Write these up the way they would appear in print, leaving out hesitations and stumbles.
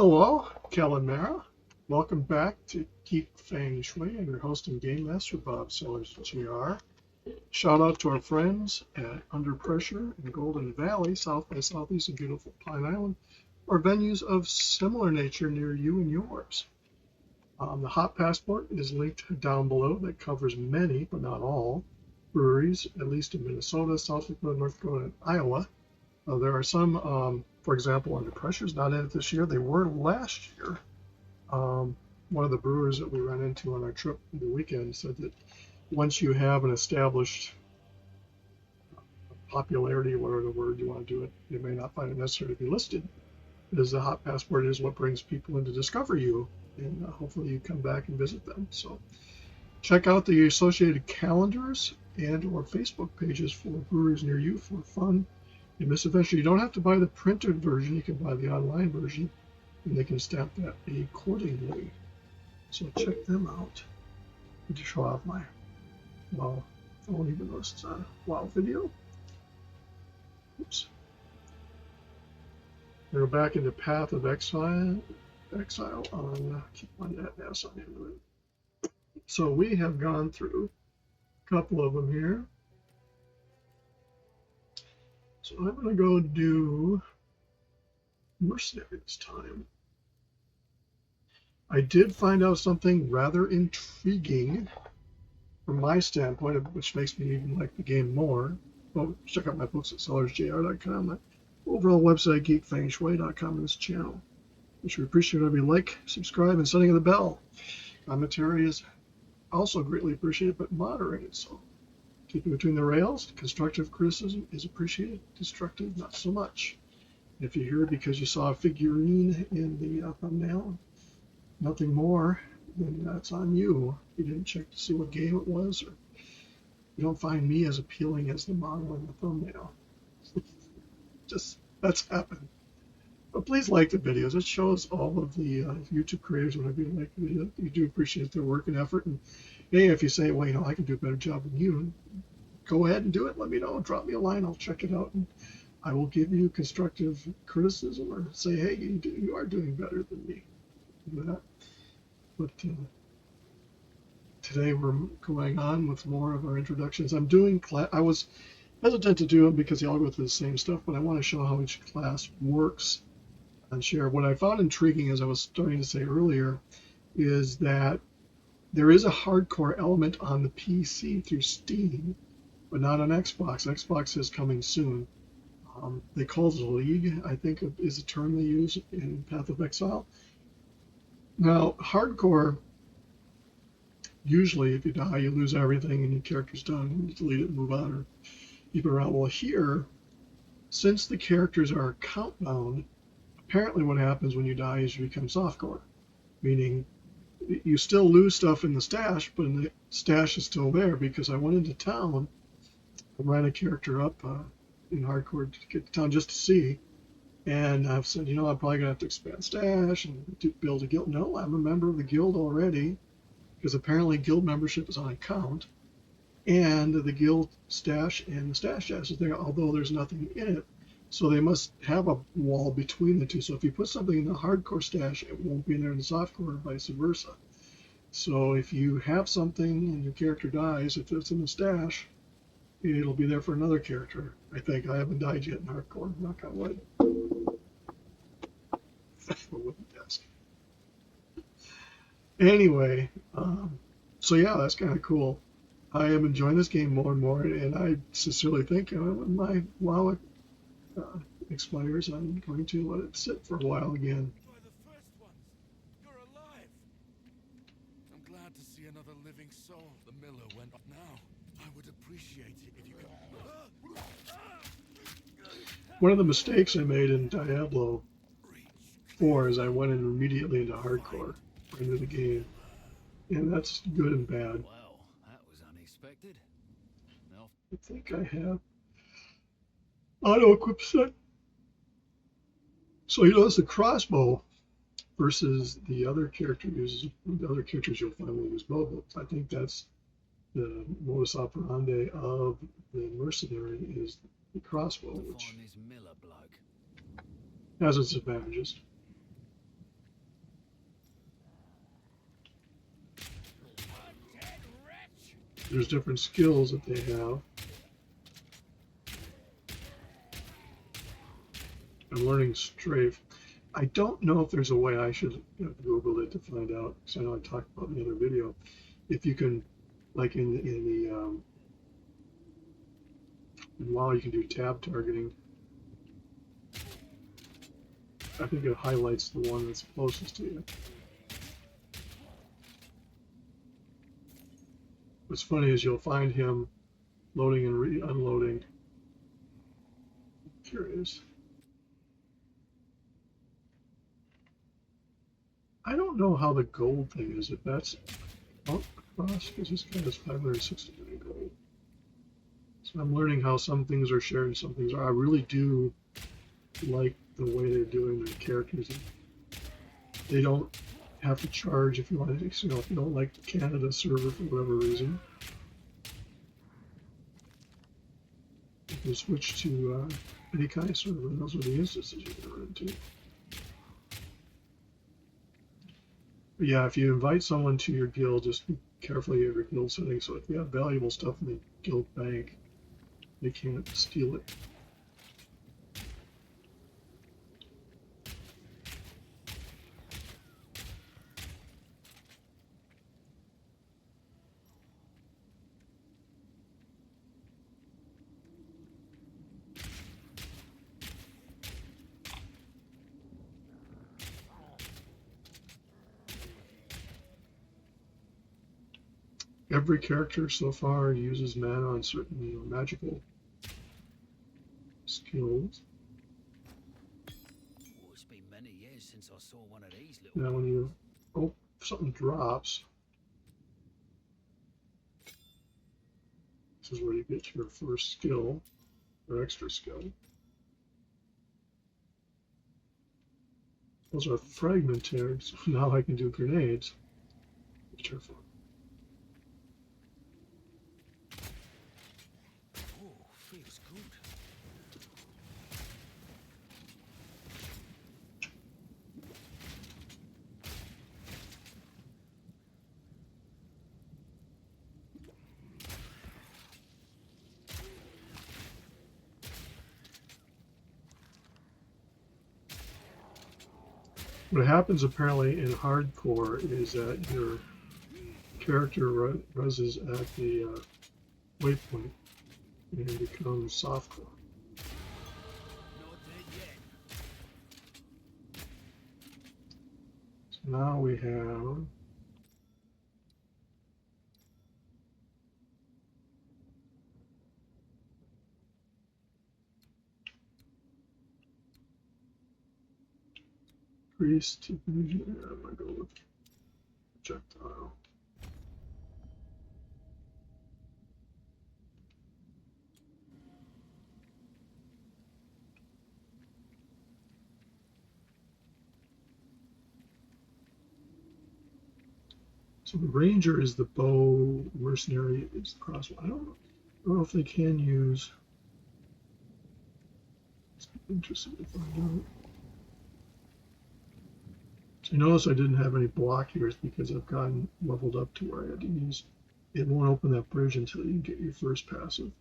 Hello, Calamara. Welcome back to Geek, Feng, Shui. I'm your host and game master, Bob Sellers, Jr. Shout out to our friends at Under Pressure in Golden Valley, South by Southeast and beautiful Pine Island, or venues of similar nature near you and yours. The Hot Passport is linked down below. That covers many, but not all, breweries, at least in Minnesota, South Dakota, North Dakota, and Iowa. There are some, for example, Under Pressure is not in it this year. They were last year. One of the brewers that we ran into on our trip the weekend said that once you have an established popularity, whatever the word you want to do it, you may not find it necessary to be listed, because the Hot Passport is what brings people in to discover you, and hopefully you come back and visit them. So check out the associated calendars and or Facebook pages for breweries near you for fun and misadventure. You don't have to buy the printed version. You can buy the online version, and they can stamp that accordingly. So check them out. I need to show off my WoW phone, even though it's a WoW video. Oops. We're back into Path of Exile on, keep on that S on the end of it. So we have gone through a couple of them here. So I'm going to go do Mercenary this time. I did find out something rather intriguing from my standpoint, which makes me even like the game more. Well, check out my books at sellersjr.com, my overall website, geekfengshui.com, and this channel. Which we appreciate if you like, subscribe, and setting the bell. Commentary is also greatly appreciated, but moderated. So keep it between the rails. Constructive criticism is appreciated. Destructive, not so much. If you're here because you saw a figurine in the thumbnail, nothing more, then that's on you. You didn't check to see what game it was, or you don't find me as appealing as the model in the thumbnail. Just, that's happened. But please like the videos. It shows all of the YouTube creators, whenever you like the video, you do appreciate their work and effort. And hey, if you say, well, you know, I can do a better job than you, go ahead and do it. Let me know. Drop me a line. I'll check it out, and I will give you constructive criticism or say, hey, you are doing better than me. Do that. But today we're going on with more of our introductions. I'm doing I was hesitant to do them because they all go through the same stuff, but I want to show how each class works and share. What I found intriguing, as I was starting to say earlier, is that there is a hardcore element on the PC through Steam, but not on Xbox. Xbox is coming soon. They call it a league, I think is the term they use in Path of Exile. Now, hardcore, usually if you die, you lose everything and your character's done. You delete it and move on or keep it around. Well, here, since the characters are account bound, apparently what happens when you die is you become softcore, meaning you still lose stuff in the stash, but the stash is still there, because I went into town and ran a character up in hardcore to get to town just to see, and I've said, you know, I'm probably going to have to expand stash and build a guild. No, I'm a member of the guild already, because apparently guild membership is on account, and the guild stash and the stash is there, although there's nothing in it. So they must have a wall between the two. So if you put something in the hardcore stash, it won't be in there in the softcore, or vice versa. So if you have something and your character dies, if it's in the stash, it'll be there for another character. I think. I haven't died yet in hardcore, knock on wood. A wooden desk. Anyway, so yeah, that's kind of cool. I am enjoying this game more and more, and I sincerely think when my WoW expires, I'm going to let it sit for a while again. You're the first ones. You're alive. I'm glad to see another living soul. The miller went off now. I would appreciate it if you could. One of the mistakes I made in Diablo 4 is I went in immediately into hardcore, into the game, and that's good and bad. Well, that was unexpected. No. I think I have auto equip set. So you notice the crossbow versus the other character uses. The other characters you'll find will use bow bolts. I think that's the modus operandi of the mercenary, is the crossbow, which has its advantages. There's different skills that they have. I'm learning strafe. I don't know if there's a way. I should have Googled it to find out, because I know I talked about in the other video. If you can, like in the WoW, you can do tab targeting. I think it highlights the one that's closest to you. What's funny is you'll find him loading and unloading. Curious. I don't know how the gold thing is. If that's out across, because this guy has 569 gold. So I'm learning how some things are shared and some things are. I really do like the way they're doing their characters. They don't have to charge if you want to, if you don't like the Canada server for whatever reason. You can switch to any kind of server, and those are the instances you can run into. But yeah, if you invite someone to your guild, just be careful of your guild settings. So if you have valuable stuff in the guild bank, they can't steal it. Every character so far uses mana on certain magical skills. Oh, it's been many years since I saw one of these little. Now when you something drops, this is where you get your first skill or extra skill. Those are fragmentary, so now I can do grenades, which are fun. Oh, feels good. What happens apparently in hardcore is that your character reses at the waypoint and becomes softcore. Not dead yet. So now we have priest. I'm gonna go with projectile. So the ranger is the bow, mercenary is the crossbow. I don't know if they can use. It's interesting to find out. So you notice I didn't have any block here because I've gotten leveled up to where I had to use. It won't open that bridge until you get your first passive.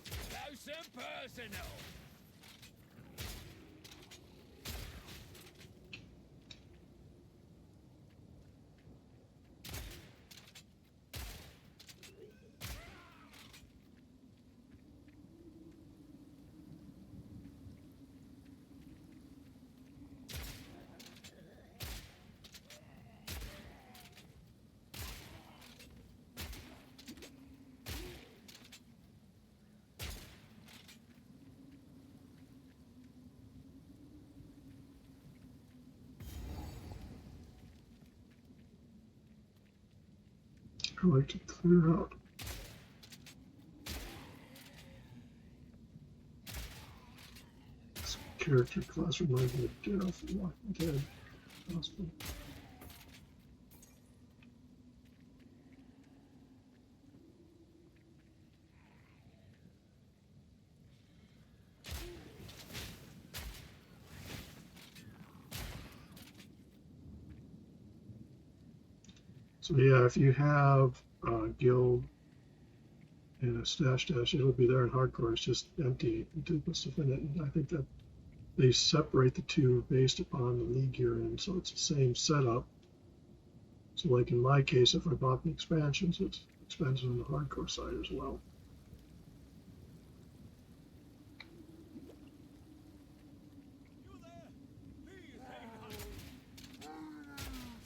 Close and personal. I like to clear out. This character class reminds me of Daryl from Walking Dead. Possibly. So yeah, if you have a guild and a stash, it'll be there in hardcore. It's just empty until you put stuff in it. And I think that they separate the two based upon the league you're in, so it's the same setup. So like in my case, if I bought the expansions, it's expensive on the hardcore side as well. You there? Please hang on. Oh, no.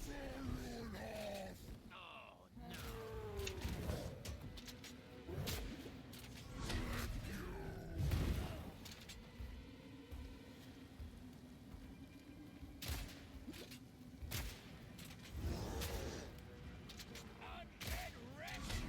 Undead wretch!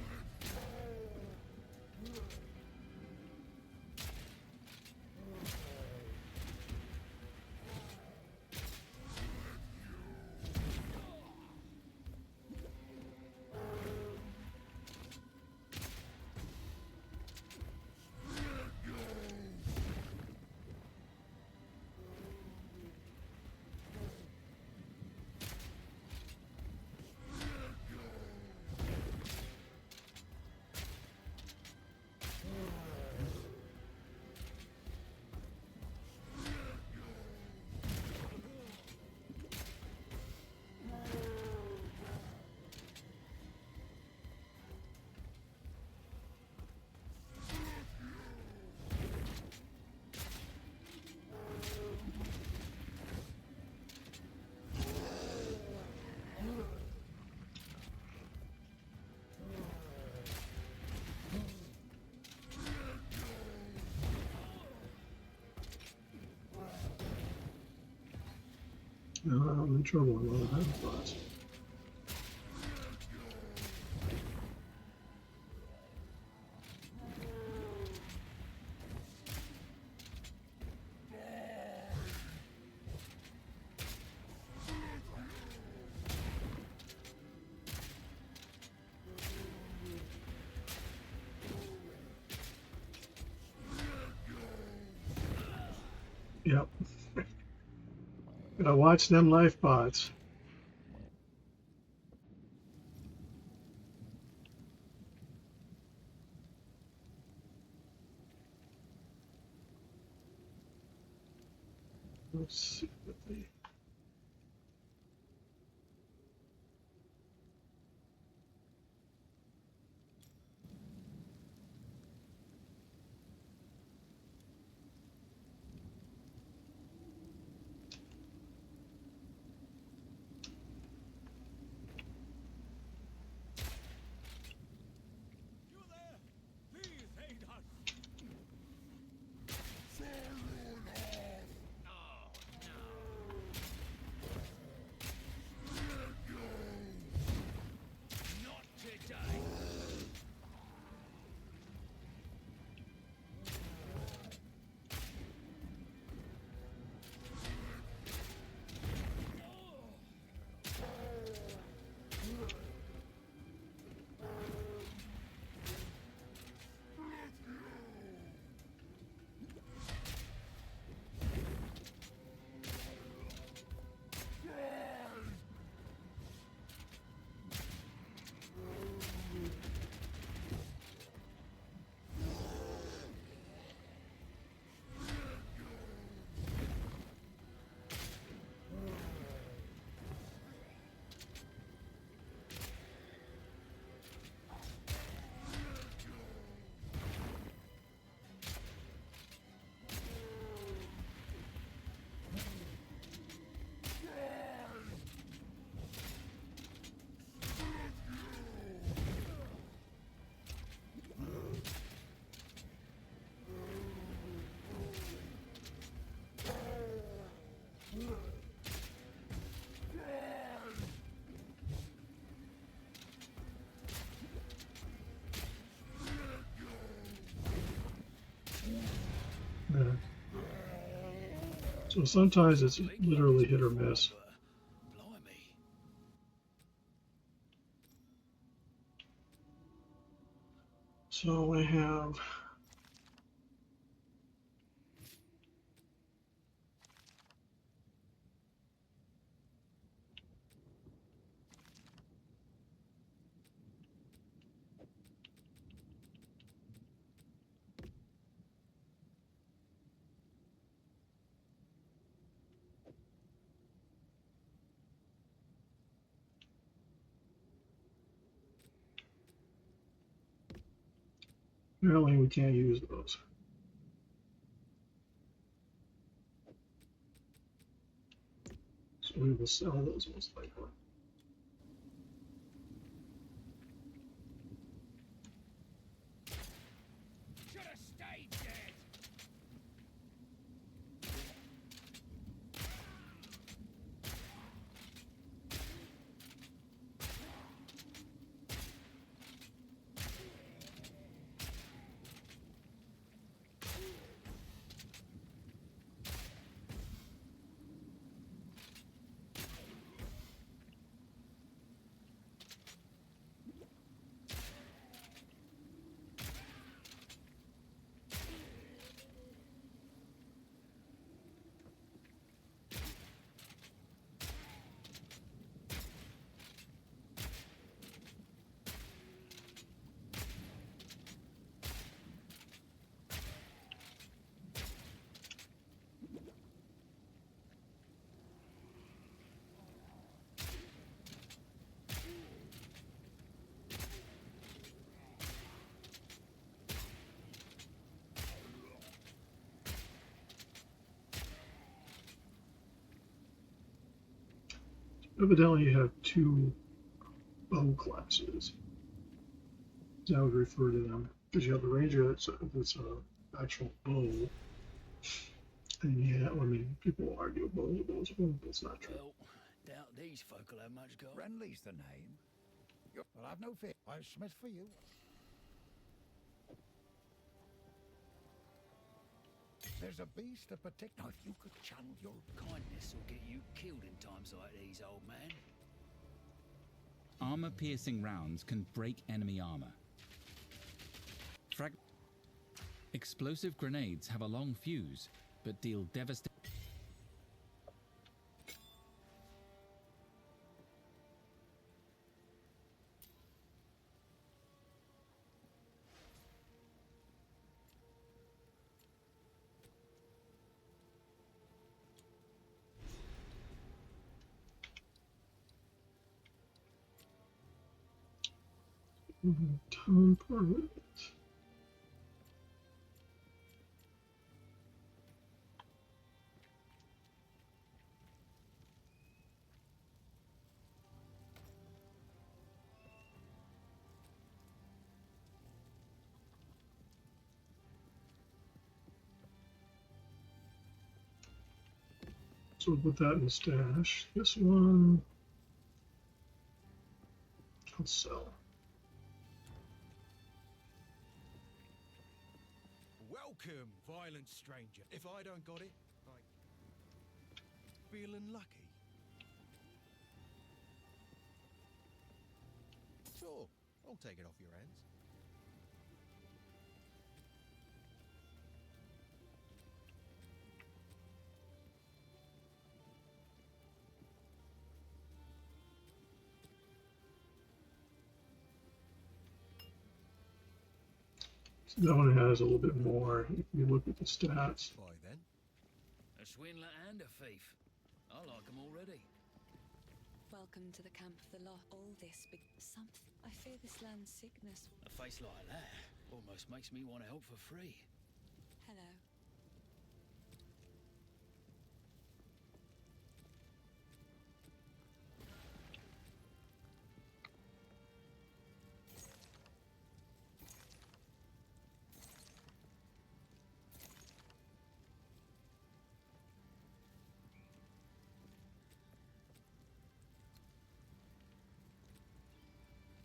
I'm in trouble. A lot of heavy thoughts. Yep. Gotta watch them life bots. Let's see what they. You there? Please hang on. Oh, no. Not today. Yeah. So sometimes it's literally hit or miss. Blimey. So I have. Apparently we can't use those. So we will sell those most likely. Should have stayed dead. Evidently you have two bow classes. As I would refer to them. Because you have the ranger that's a actual bow. And yeah, I mean, people argue bows are bows, but that's not true. Well, doubt these folk will have much go. Friendly's the name. Well, I've no fear. I'll smith for you. There's a beast of particular. Now, if you could channel your Kindness will get you killed in times like these, old man. Armor-piercing rounds can break enemy armor. Explosive grenades have a long fuse, but deal devastating. Town parliament. So we'll put that in the stash. This one, I'll sell. Welcome, violent stranger. If I don't got it, like, feeling lucky. Sure, I'll take it off your hands. So that one has a little bit more if you look at the stats. By then. A swindler and a thief. I like them already. Welcome to the camp of the law. All this big something. I fear this land's sickness. A face like that almost makes me want to help for free. Hello.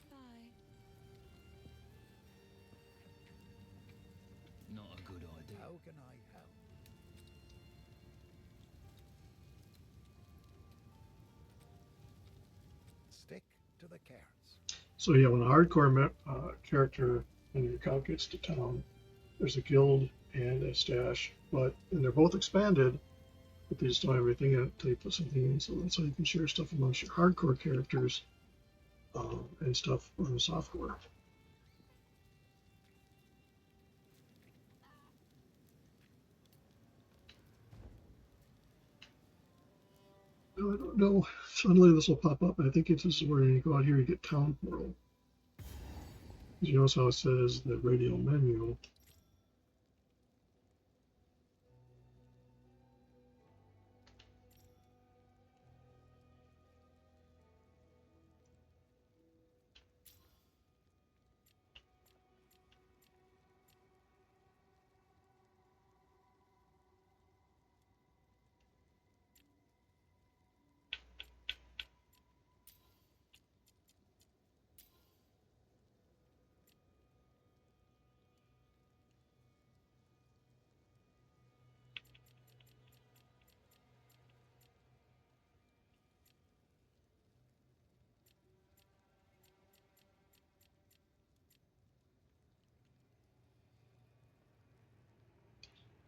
Bye. Not a good idea. How can I help? Stick to the carrots. So yeah, when a hardcore character in your account gets to town, there's a guild and a stash, and they're both expanded, but they just don't have everything in it until you put something in. So that's how you can share stuff amongst your hardcore characters and stuff on the software. No, I don't know. Suddenly this will pop up. I think this is where you go out here, you get town portal. You notice how it says the radial menu.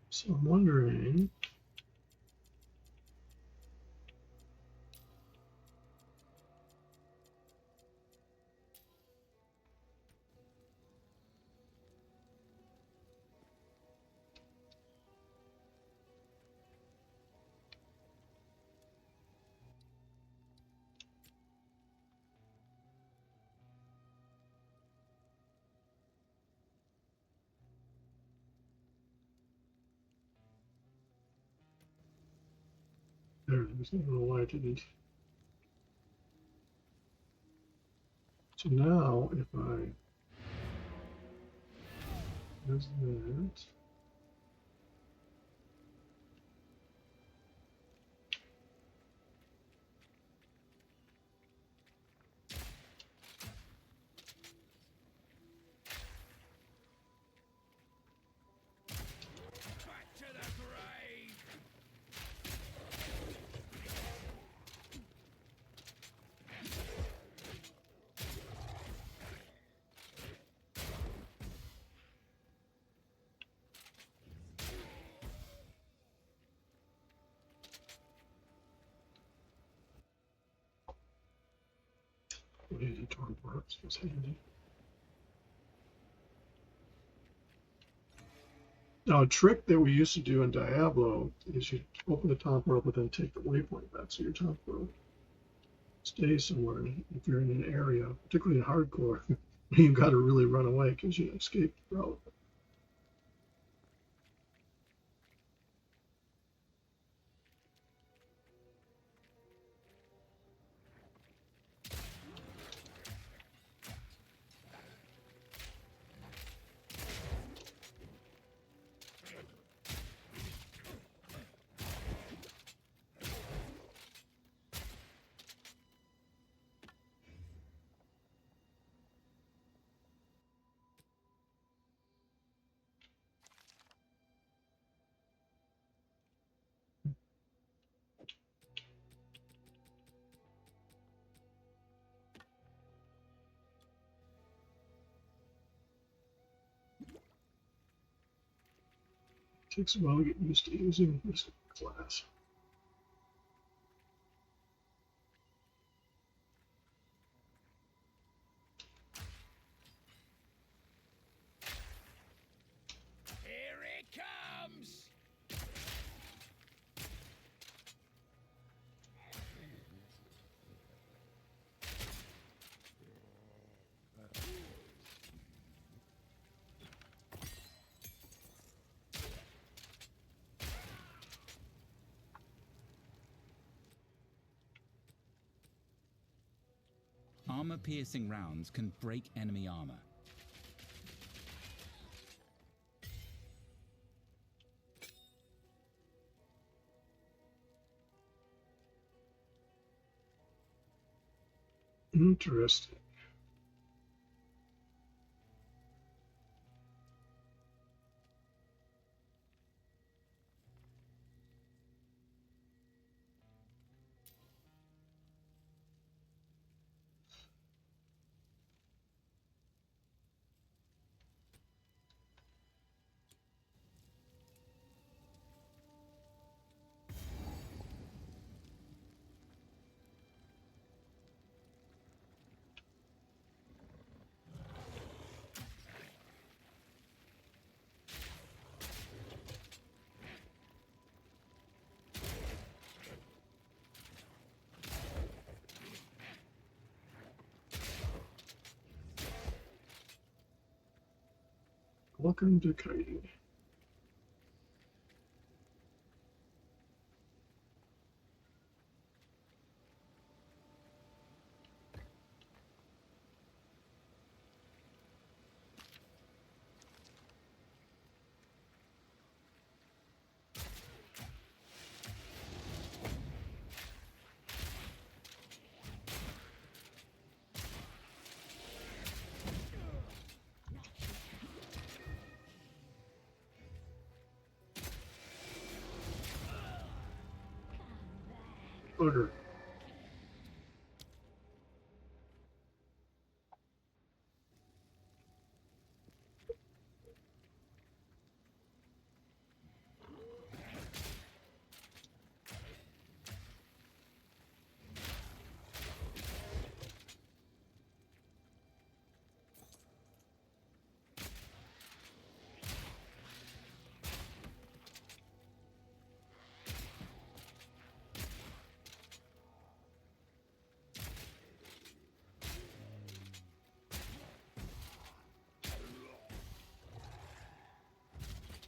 So I'm wondering, there it is. I don't know why I didn't. So now, if I use that, Back to the grave! what is it? Torn parts was handy. Now, a trick that we used to do in Diablo is you open the top world, but then take the waypoint back, so your top world stays somewhere. If you're in an area, particularly in hardcore, you've got to really run away because you escape the route. Takes a while to get used to using this class. Here it comes! Armor-piercing rounds can break enemy armor. Interesting. Welcome to kiting. Booger.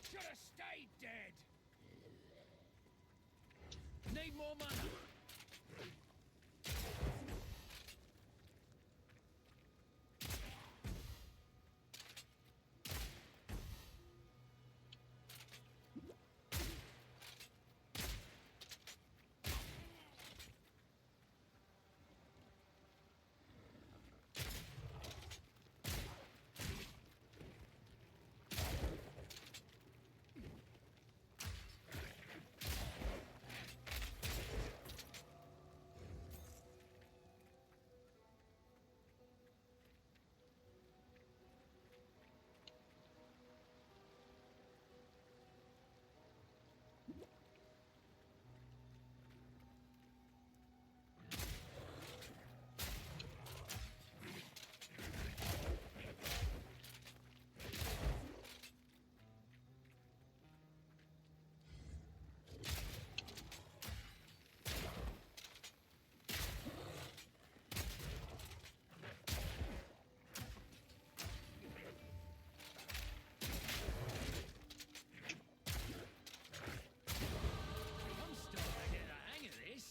Should have stayed dead. Need more mana. I'm starting to get the hang of this.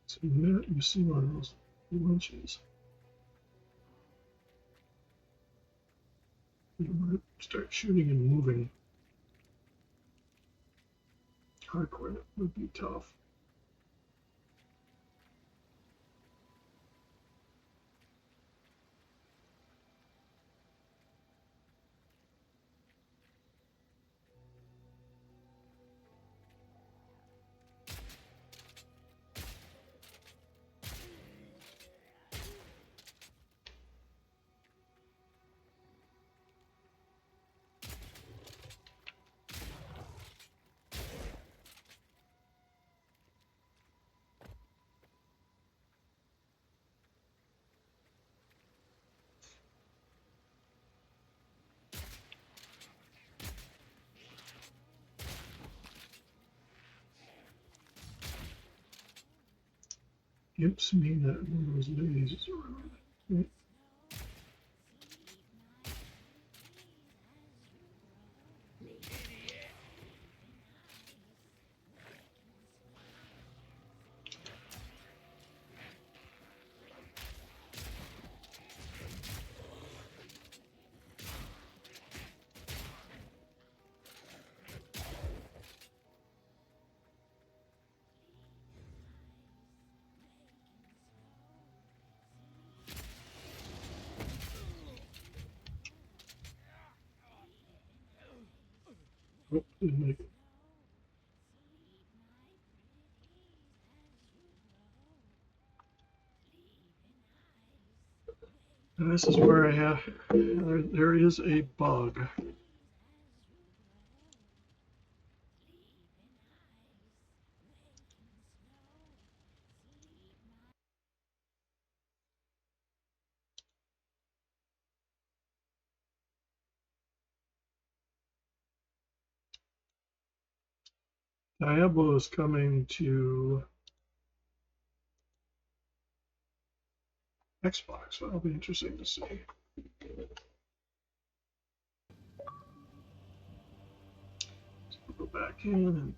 So the minute you see one of those winches, you want to start shooting and moving. Hardcore would be tough. Imps mean that one of those ladies is around. Right? Oh, didn't make it. And this is where I have, there is a bug. Diablo is coming to Xbox, so that'll be interesting to see. So we'll go back in and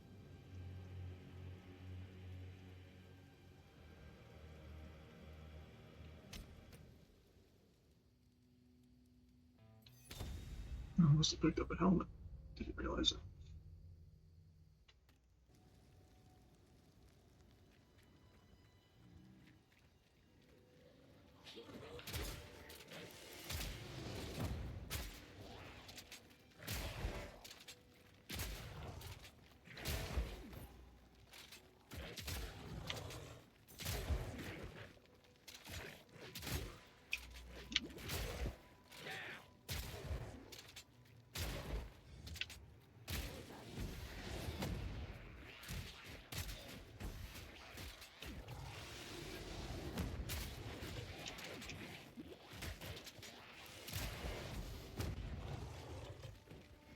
I must have picked up a helmet. Didn't realize it.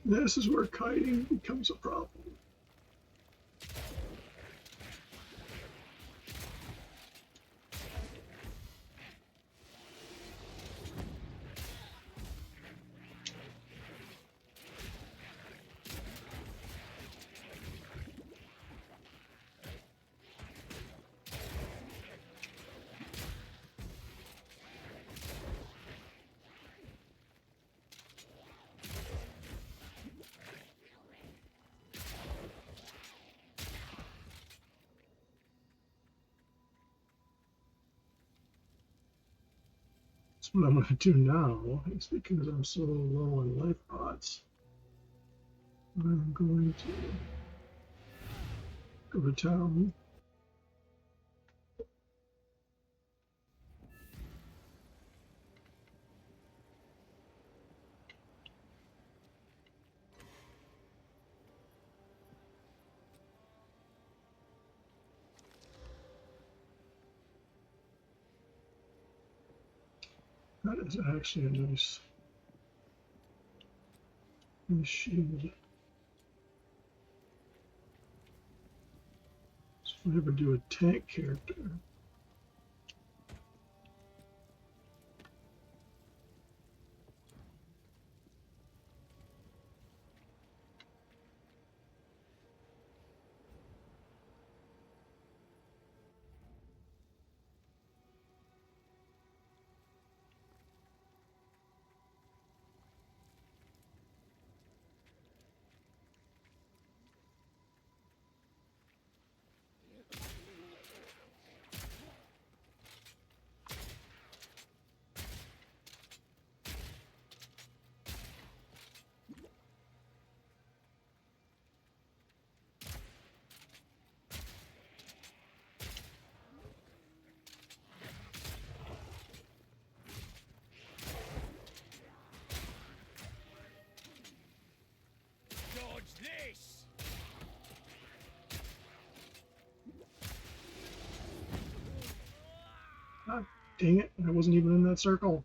This is where kiting becomes a problem. So what I'm going to do now is, because I'm so low on life pods, I'm going to go to town. That is actually a nice shield. So if I ever do a tank character, Dodge this! ah, dang it, I wasn't even in that circle.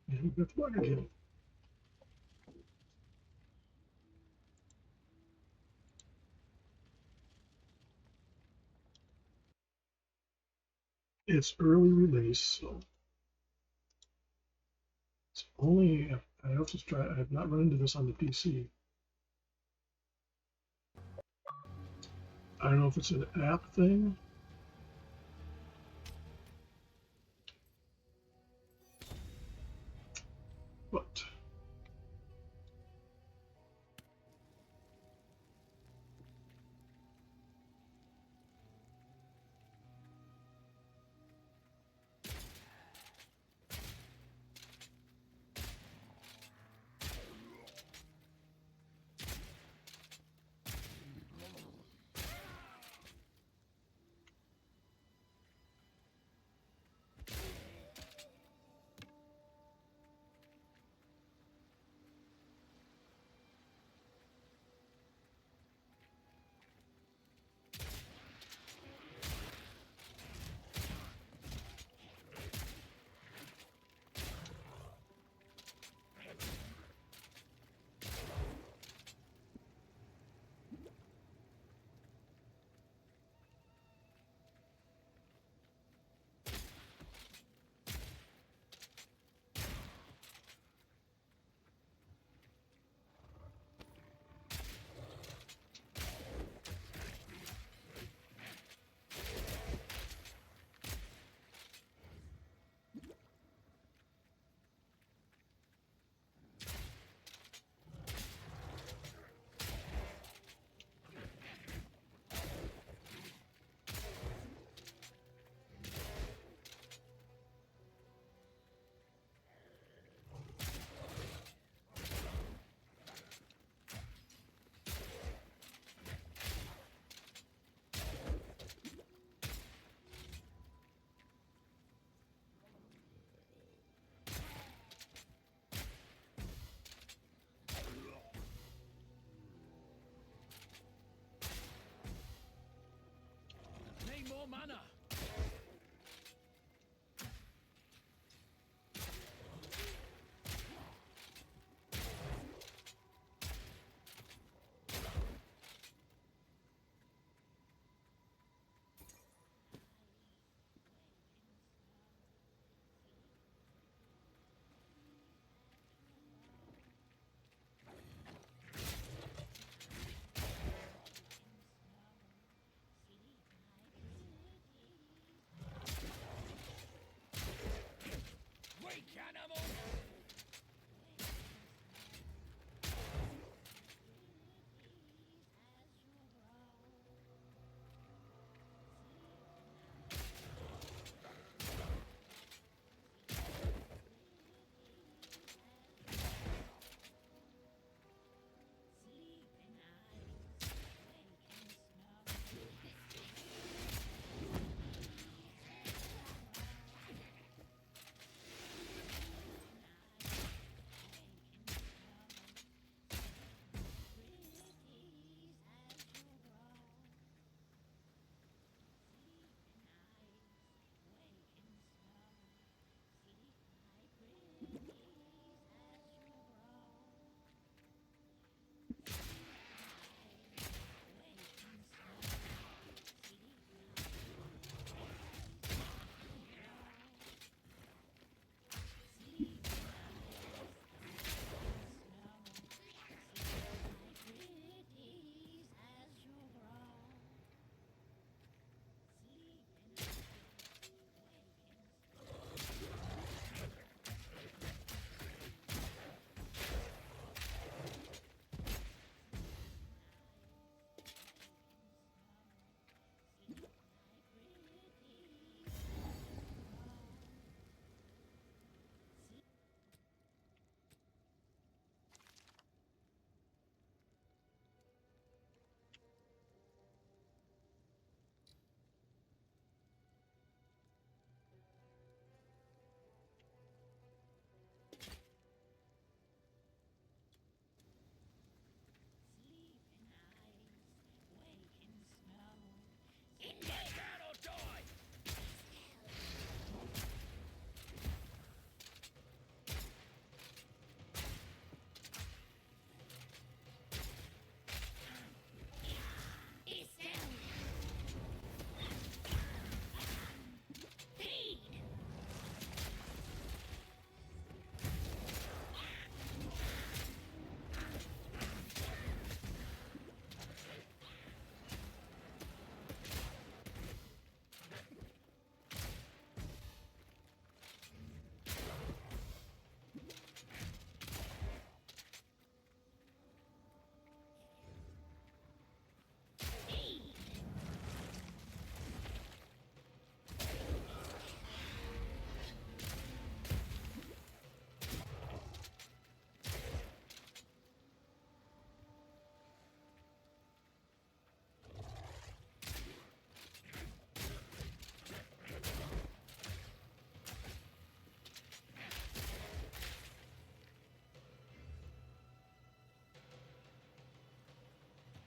And we got the bug again. It's early release, so it's only, I have to try, I have not run into this on the PC. I don't know if it's an app thing. But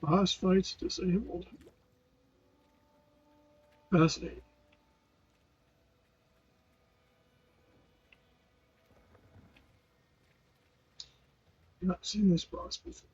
Boss fights disabled. Fascinating. Not seen this boss before.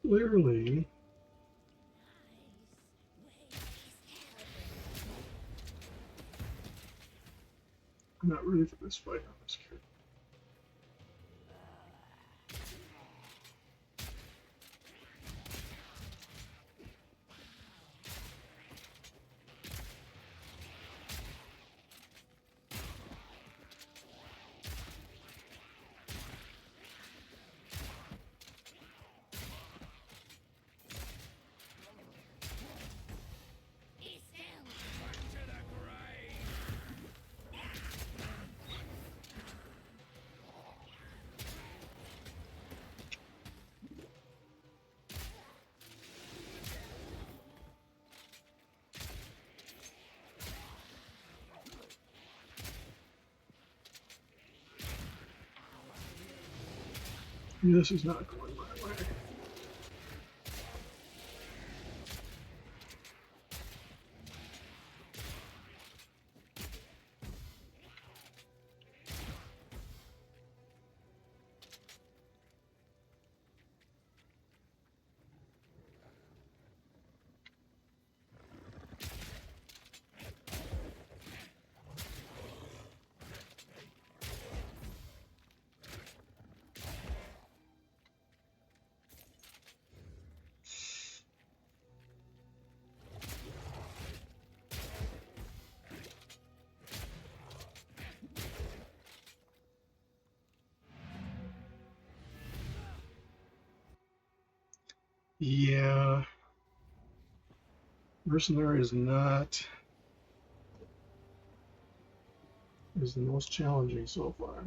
Clearly, I'm not ready for this fight. I'm scared. This is not going my way. Yeah, Mercenary is the most challenging so far.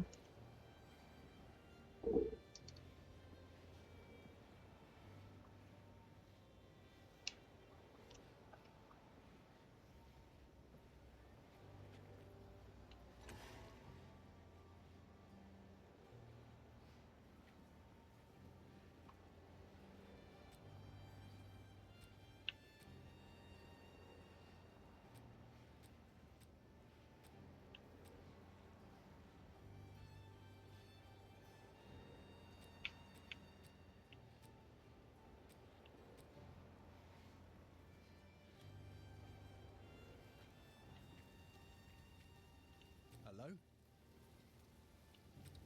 Hello?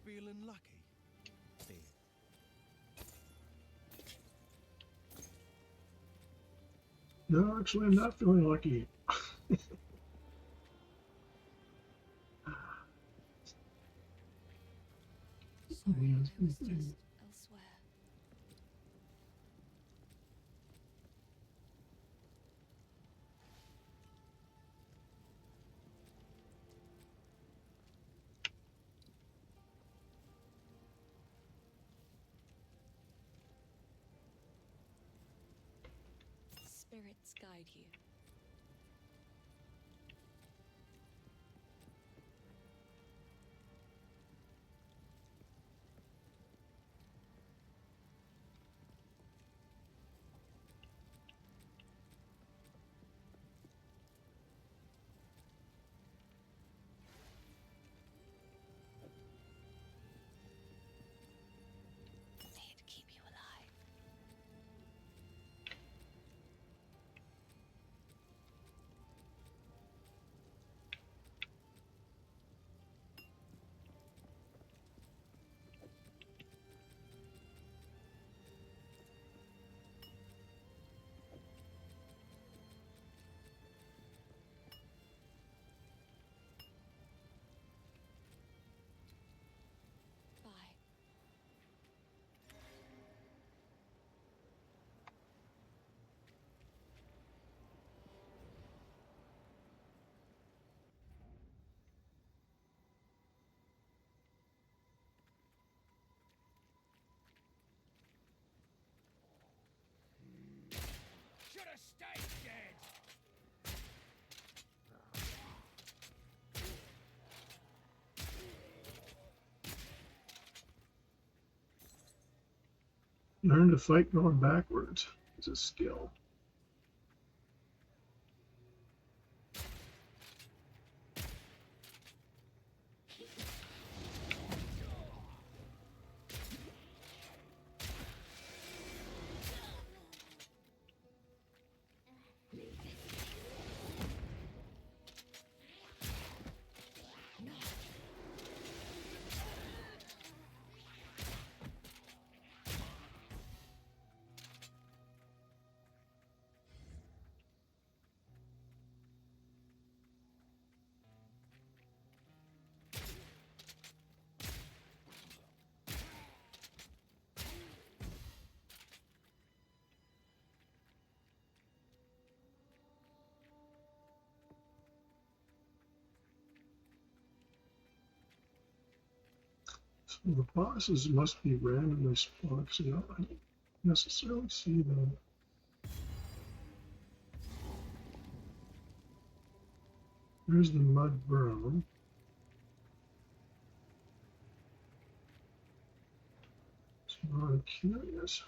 Feeling lucky? Dear. No, actually, I'm not feeling lucky. Sorry, I was just elsewhere. Spirits guide you. They'd keep you alive. Learn to fight going backwards. It's a skill. So the bosses must be randomly spawned, so I don't necessarily see them. There's the mud burrow. So I'm curious.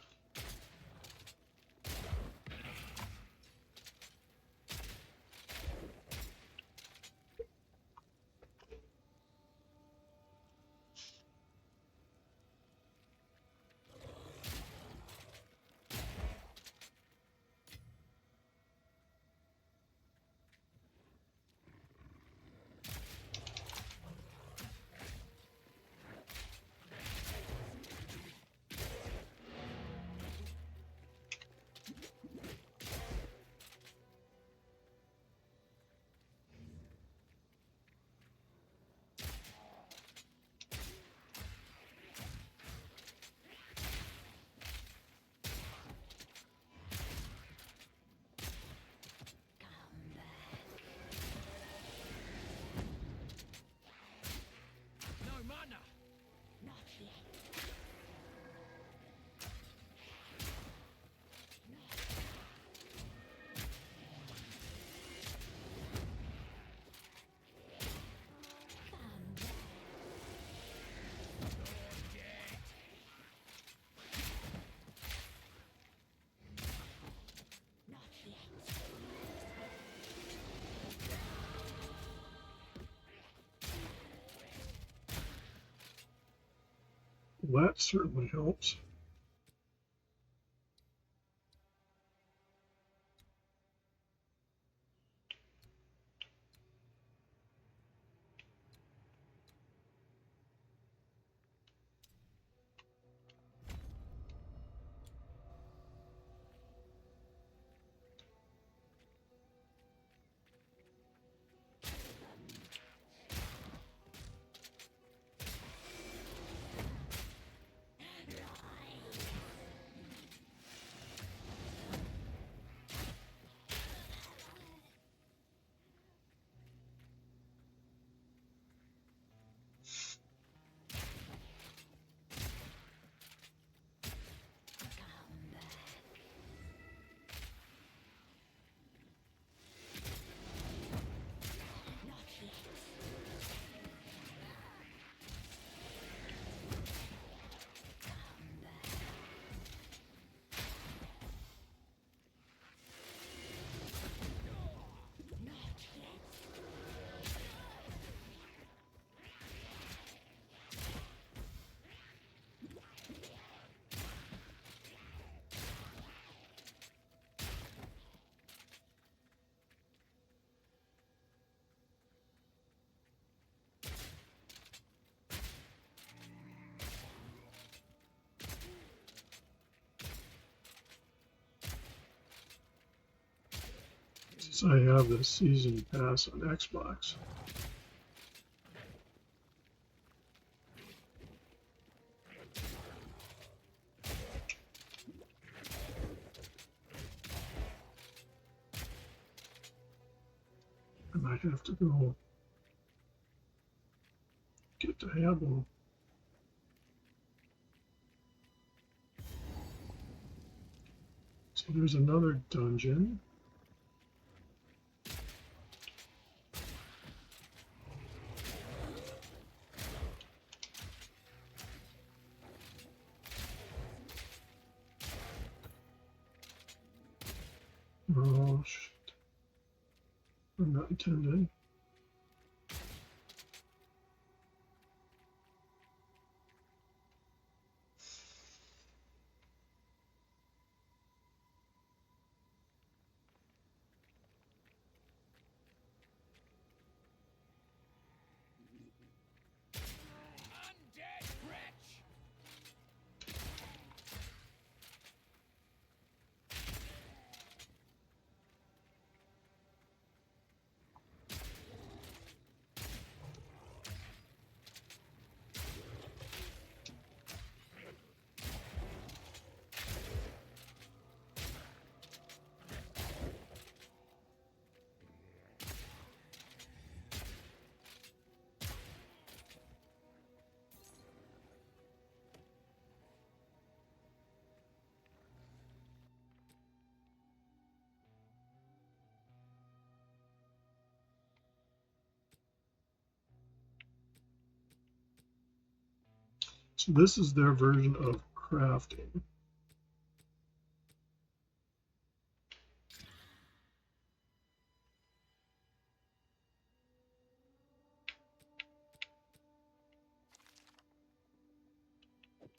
No mana. Well, that certainly helps. Since I have the season pass on Xbox. I might have to go get Diablo. So there's another dungeon. Oh, shit. I'm not intending. Undead wretch! So this is their version of crafting.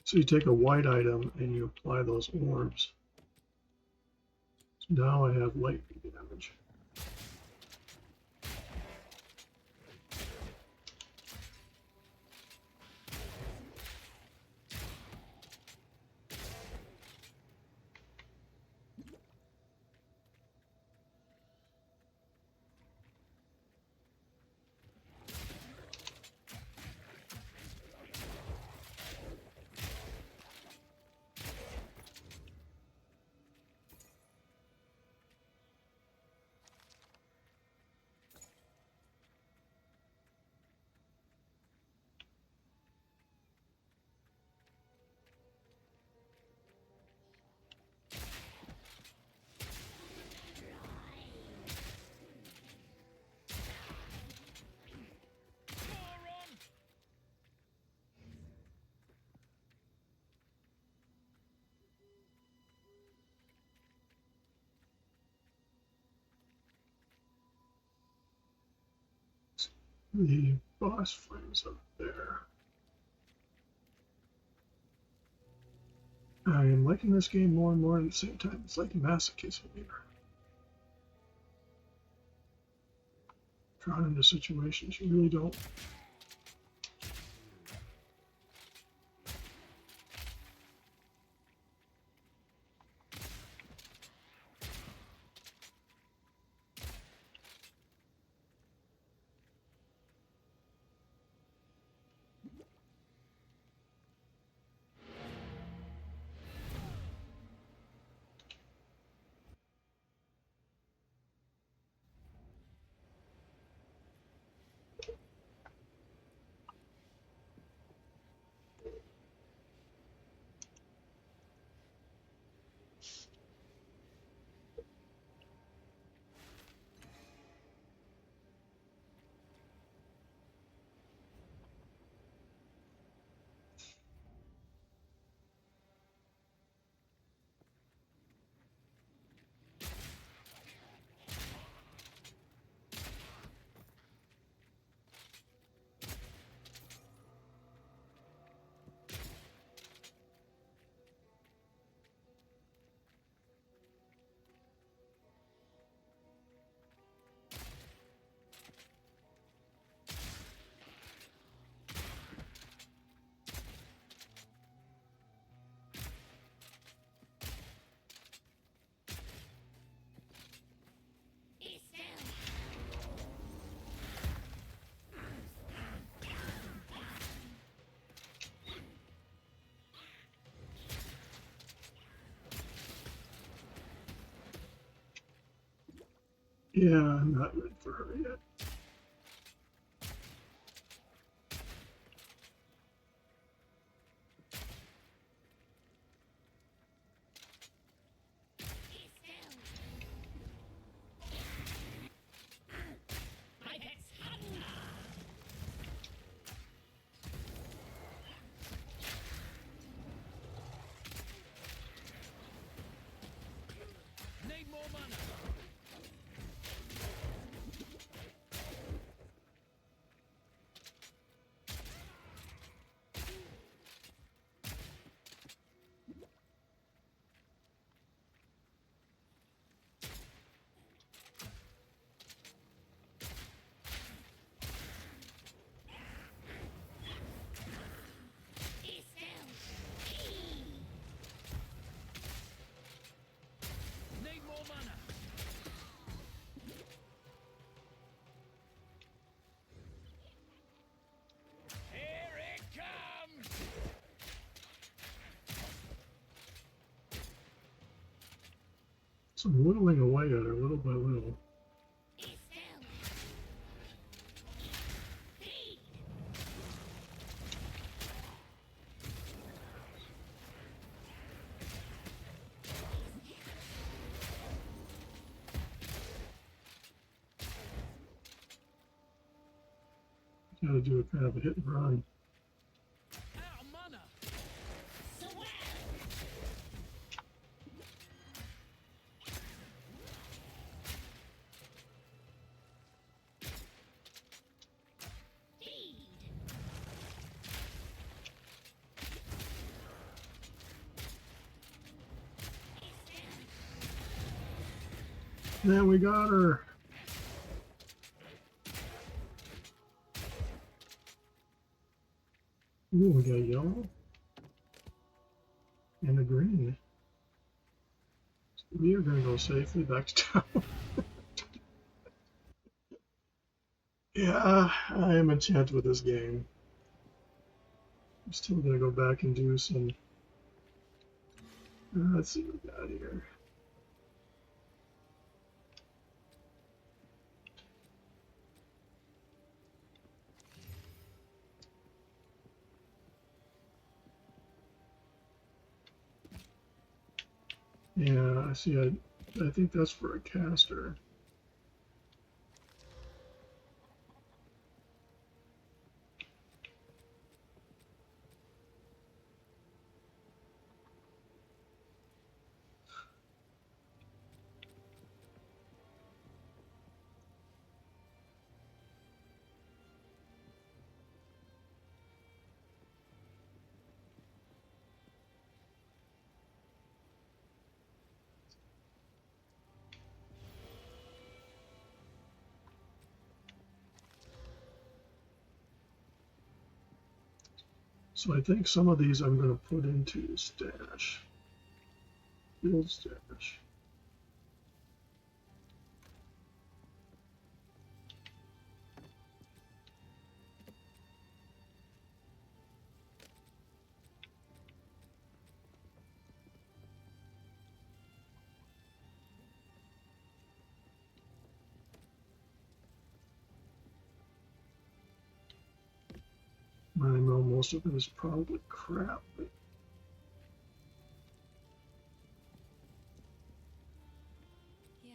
So you take a white item and you apply those orbs. So now I have lightning damage. The boss flames up there. I am liking this game more and more, and at the same time, it's like masochism here. Drawn into situations you really don't. Yeah, I'm not ready for her yet. Need more mana. So I'm whittling away at her little by little. Gotta do a kind of a hit and run. Out of mana. Then we got her. Ooh, we got a yellow and a green. So we are going to go safely back to town. Yeah, I am enchanted with this game. I'm still going to go back and do some. Let's see what we got here. Yeah, I see. I think that's for a caster. So I think some of these I'm going to put into the stash. Field stash. I know most of it is probably crap, but Yes.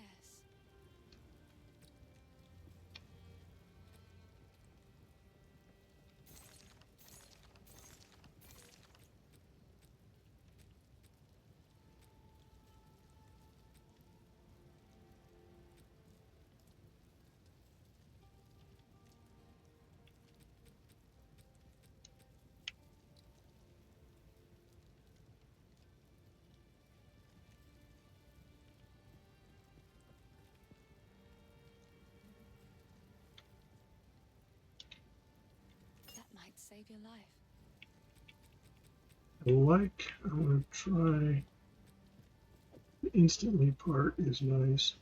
That might save your life. I'm going to try. The instantly part is nice.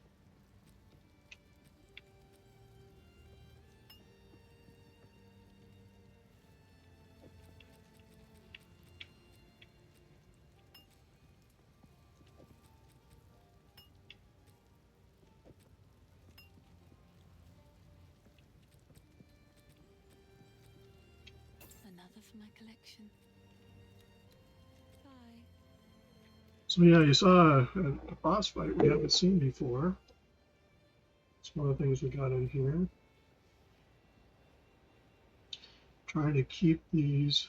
Another for my collection. Bye. So yeah, you saw a boss fight we haven't seen before. It's one of the things we got in here. Trying to keep these.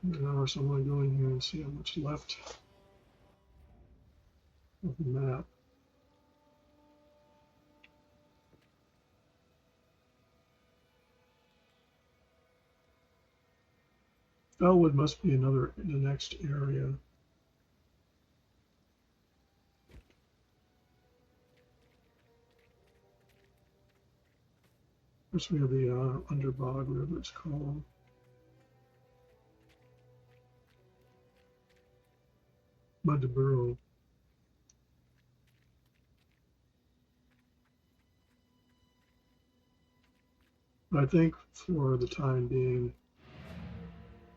Now, so I'm going to go in here and see how much left of the map. Bellwood must be the next area. First we have the Underbog, whatever it's called. Mudborough. I think for the time being,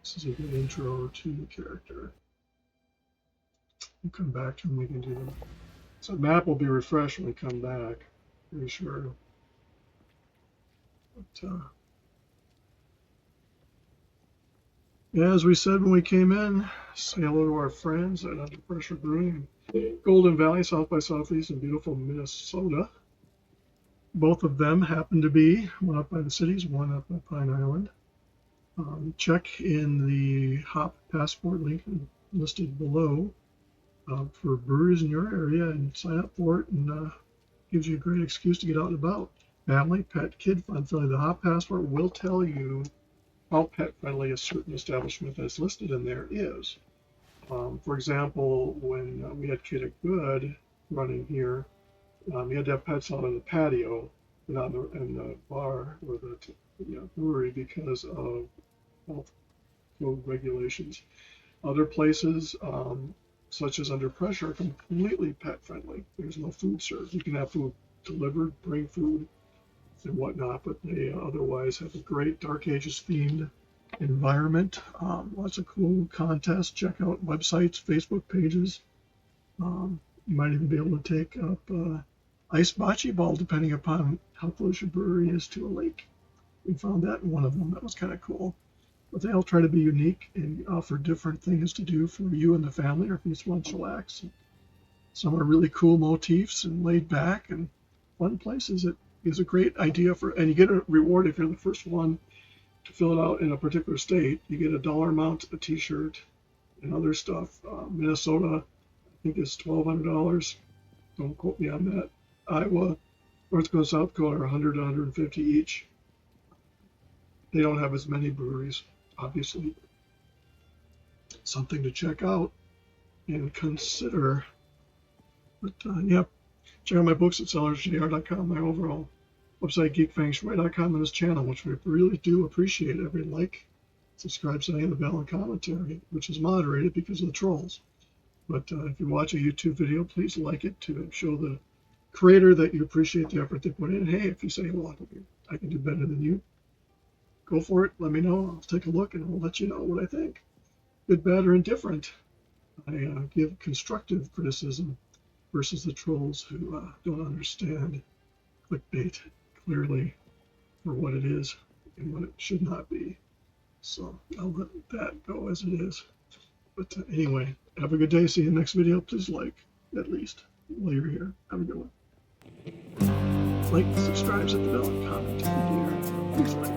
this is a good intro to the character. We'll come back to him, we can do So the map will be refreshed when we come back, pretty sure. But, yeah, as we said when we came in, say hello to our friends at Under Pressure Brewing, Golden Valley, South by Southeast, in beautiful Minnesota. Both of them happen to be one up by the cities, one up by Pine Island. Check in the Hop Passport link listed below for breweries in your area and sign up for it, and gives you a great excuse to get out and about. Family, pet, kid, fun friendly. The Hop Passport will tell you how pet friendly a certain establishment that's listed in there is. For example, when we had Kid at Good running here, you had to have pets out on the patio, not in the bar or the brewery because of health code regulations. Other places, such as Under Pressure, are completely pet friendly. There's no food served. You can have food delivered, bring food, and whatnot, but they otherwise have a great Dark Ages themed environment. Lots of cool contests. Check out websites, Facebook pages. You might even be able to take up ice bocce ball depending upon how close your brewery is to a lake. We found that in one of them. That was kind of cool. But they all try to be unique and offer different things to do for you and the family, or if you just want to chillax. Some are really cool motifs and laid back and fun places. It is a great idea for, and you get a reward if you're the first one to fill it out in a particular state. You get a dollar amount, a t-shirt, and other stuff. Minnesota, I think, is $1,200. Don't quote me on that. Iowa, North Dakota, South Dakota are 100 to 150 each. They don't have as many breweries, obviously. Something to check out and consider. But yeah, check out my books at sellersjr.com, my overall website, geekfengshui.com, and this channel, which we really do appreciate. Every like, subscribe, setting the bell, and commentary, which is moderated because of the trolls. But if you watch a YouTube video, please like it to show the creator that you appreciate the effort they put in. Hey, if you say, well, I can do better than you, go for it. Let me know. I'll take a look and I'll let you know what I think. Good, bad, or indifferent. I give constructive criticism versus the trolls who don't understand clickbait clearly for what it is and what it should not be. So I'll let that go as it is. But anyway, have a good day. See you in the next video. Please like, at least, while you're here. Have a good one. Like, subscribe, hit the bell, and comment if you're here. Please like.